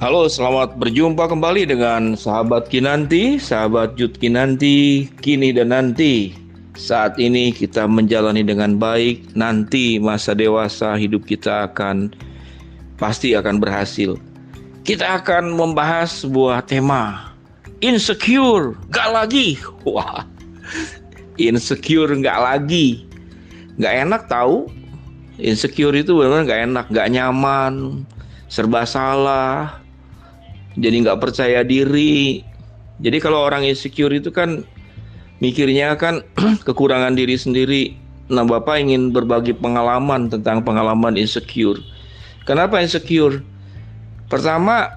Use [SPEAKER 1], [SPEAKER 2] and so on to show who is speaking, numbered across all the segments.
[SPEAKER 1] Halo, selamat berjumpa kembali dengan sahabat Kinanti, sahabat Jud Kinanti, kini dan nanti. Saat ini kita menjalani dengan baik, nanti masa dewasa hidup kita pasti akan berhasil. Kita akan membahas sebuah tema, insecure, gak lagi. Wah, insecure gak lagi. Gak enak tahu. Insecure itu benar-benar gak enak, gak nyaman, serba salah. Jadi nggak percaya diri. Jadi kalau orang insecure itu kan mikirnya kan kekurangan diri sendiri. Nah, Bapak ingin berbagi pengalaman tentang pengalaman insecure. Kenapa insecure? Pertama,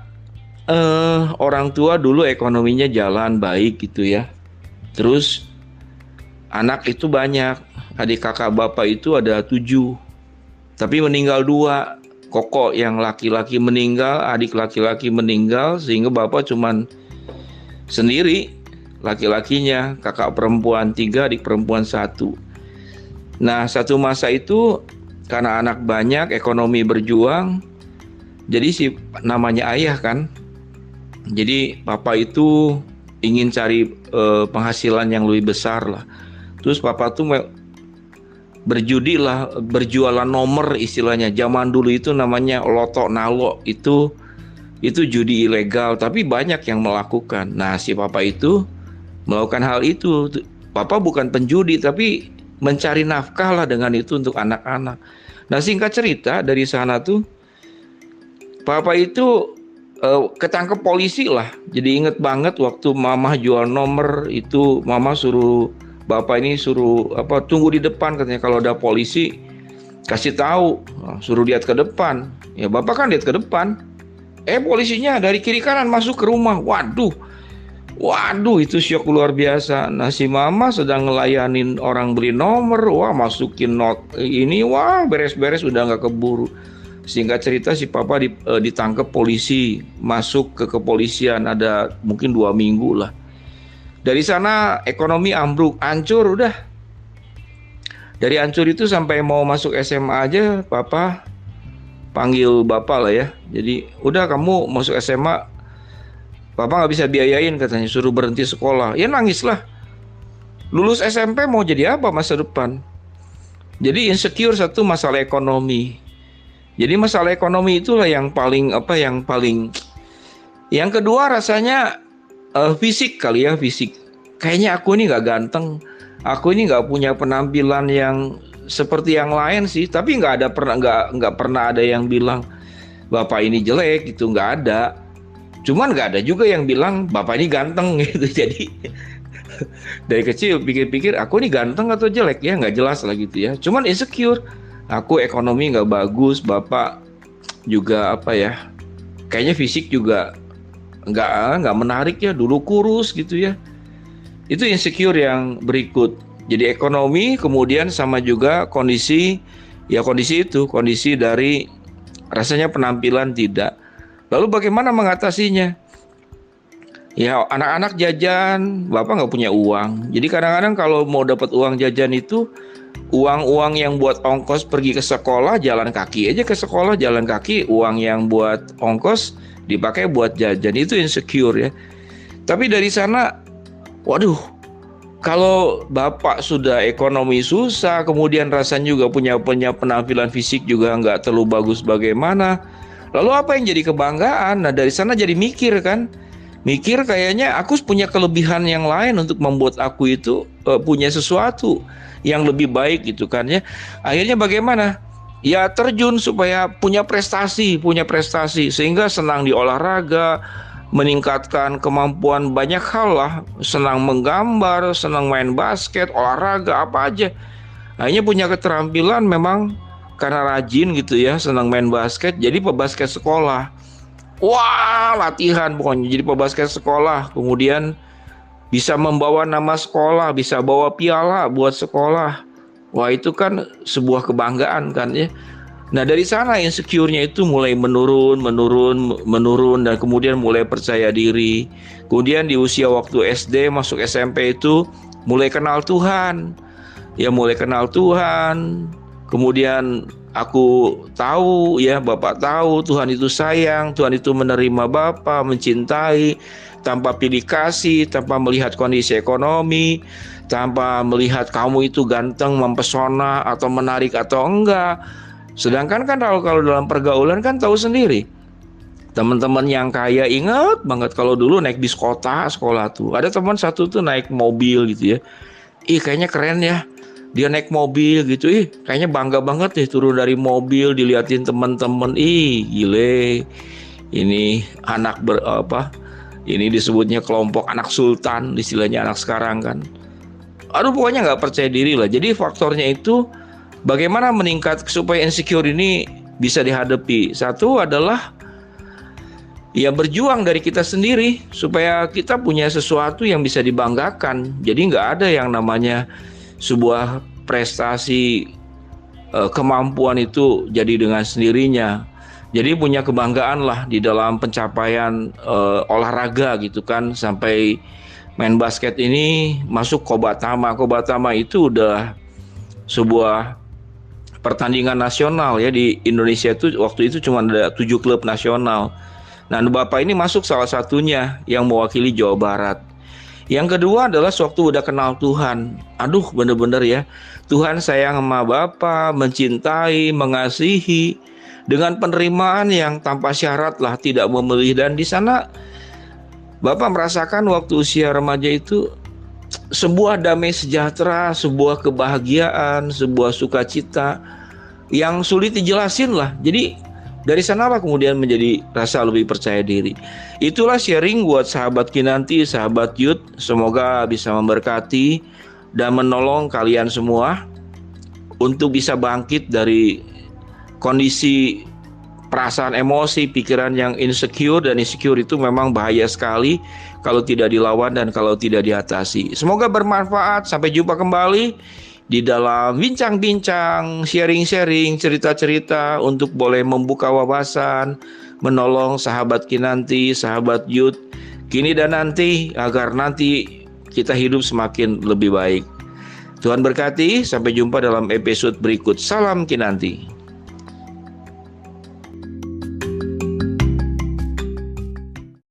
[SPEAKER 1] orang tua dulu ekonominya jalan baik gitu ya. Terus anak itu banyak. Adik kakak Bapak itu ada 7, tapi meninggal 2. Koko yang laki-laki meninggal, adik laki-laki meninggal, sehingga bapak cuman sendiri laki-lakinya, kakak perempuan 3, adik perempuan 1. Nah, satu masa itu karena anak banyak, ekonomi berjuang, jadi namanya ayah kan, jadi papa itu ingin cari penghasilan yang lebih besar lah. Terus papa tuh berjudi lah, berjualan nomor istilahnya. Zaman dulu itu namanya loto nalo, itu judi ilegal, tapi banyak yang melakukan. Nah, si papa itu melakukan hal itu. Papa bukan penjudi, tapi mencari nafkah lah dengan itu untuk anak-anak. Nah, singkat cerita dari sana tuh papa itu ketangkep polisi lah. Jadi inget banget waktu mama jual nomor itu, mama suruh bapak ini tunggu di depan, katanya kalau ada polisi kasih tahu, suruh lihat ke depan. Ya bapak kan lihat ke depan, polisinya dari kiri kanan masuk ke rumah. Waduh itu syok luar biasa. Nah, si mama sedang ngelayanin orang beli nomor, masukin not ini, beres-beres udah nggak keburu. Singkat cerita si papa ditangkap polisi, masuk ke kepolisian, ada mungkin 2 minggu lah. Dari sana ekonomi ambruk, hancur udah. Dari hancur itu sampai mau masuk SMA aja papa panggil bapak lah ya. Jadi udah kamu masuk SMA, papa gak bisa biayain katanya, suruh berhenti sekolah. Ya nangis lah. Lulus SMP mau jadi apa masa depan? Jadi insecure, satu masalah ekonomi. Jadi masalah ekonomi itulah yang paling yang kedua rasanya fisik kali ya, fisik. Kayaknya aku ini gak ganteng, aku ini gak punya penampilan yang seperti yang lain sih. Tapi nggak pernah ada yang bilang bapak ini jelek gitu, nggak ada. Cuman nggak ada juga yang bilang bapak ini ganteng gitu. Jadi dari kecil pikir-pikir aku ini ganteng atau jelek ya, nggak jelas lah gitu ya. Cuman insecure, aku ekonomi nggak bagus, bapak juga kayaknya fisik juga nggak menarik ya, dulu kurus gitu ya. Itu insecure yang berikut. Jadi ekonomi, kemudian sama juga kondisi dari rasanya penampilan tidak. Lalu bagaimana mengatasinya? Ya anak-anak jajan, bapak nggak punya uang. Jadi kadang-kadang kalau mau dapat uang jajan itu, uang yang buat ongkos pergi ke sekolah, jalan kaki aja ke sekolah, jalan kaki. Uang yang buat ongkos dipakai buat jajan. Itu insecure ya. Tapi dari sana, waduh, kalau bapak sudah ekonomi susah, kemudian rasanya juga punya penampilan fisik juga nggak terlalu bagus bagaimana, lalu apa yang jadi kebanggaan? Nah, dari sana jadi mikir kan, kayaknya aku punya kelebihan yang lain untuk membuat aku itu punya sesuatu yang lebih baik gitu kan ya. Akhirnya bagaimana? Ya terjun supaya punya prestasi, sehingga senang di olahraga, meningkatkan kemampuan banyak hal lah, senang menggambar, senang main basket, olahraga apa aja. Akhirnya punya keterampilan memang karena rajin gitu ya, senang main basket, jadi pebasket sekolah. Wah, latihan pokoknya jadi pebasket sekolah, kemudian bisa membawa nama sekolah, bisa bawa piala buat sekolah. Wah, itu kan sebuah kebanggaan kan ya. Nah, dari sana insecure-nya itu mulai menurun dan kemudian mulai percaya diri. Kemudian di usia waktu SD masuk SMP itu mulai kenal Tuhan. Ya mulai kenal Tuhan. Kemudian aku tahu ya, Bapak tahu Tuhan itu sayang, Tuhan itu menerima Bapak, mencintai, tanpa pilih kasih, tanpa melihat kondisi ekonomi, tanpa melihat kamu itu ganteng, mempesona, atau menarik atau enggak. Sedangkan kan kalau dalam pergaulan kan tahu sendiri. Teman-teman yang kaya ingat banget kalau dulu naik bis kota sekolah tuh. Ada teman satu tuh naik mobil gitu ya. Ih, kayaknya keren ya. Dia naik mobil gitu. Ih, kayaknya bangga banget deh turun dari mobil diliatin teman-teman. Ih, gile. Ini anak ini disebutnya kelompok anak sultan, istilahnya anak sekarang kan. Aduh, pokoknya nggak percaya diri lah. Jadi faktornya itu bagaimana meningkat supaya insecure ini bisa dihadapi. Satu adalah ya berjuang dari kita sendiri supaya kita punya sesuatu yang bisa dibanggakan. Jadi nggak ada yang namanya sebuah prestasi kemampuan itu jadi dengan sendirinya. Jadi punya kebanggaan lah di dalam pencapaian olahraga gitu kan. Sampai main basket ini masuk Kobatama. Kobatama itu udah sebuah pertandingan nasional ya di Indonesia itu. Waktu itu cuma ada 7 klub nasional. Nah, Bapak ini masuk salah satunya yang mewakili Jawa Barat. Yang kedua adalah sewaktu udah kenal Tuhan. Aduh, bener-bener ya. Tuhan sayang sama Bapak, mencintai, mengasihi, dengan penerimaan yang tanpa syarat lah, tidak memilih. Dan di sana Bapak merasakan waktu usia remaja itu sebuah damai sejahtera, sebuah kebahagiaan, sebuah sukacita yang sulit dijelasin lah. Jadi dari sanalah kemudian menjadi rasa lebih percaya diri. Itulah sharing buat sahabat Kinanti, sahabat Youth. Semoga bisa memberkati dan menolong kalian semua untuk bisa bangkit dari kondisi perasaan emosi, pikiran yang insecure. Dan insecure itu memang bahaya sekali kalau tidak dilawan dan kalau tidak diatasi. Semoga bermanfaat. Sampai jumpa kembali di dalam bincang-bincang, sharing-sharing, cerita-cerita untuk boleh membuka wawasan, menolong sahabat Kinanti, sahabat Youth, kini dan nanti, agar nanti kita hidup semakin lebih baik. Tuhan berkati, sampai jumpa dalam episode berikut. Salam Kinanti.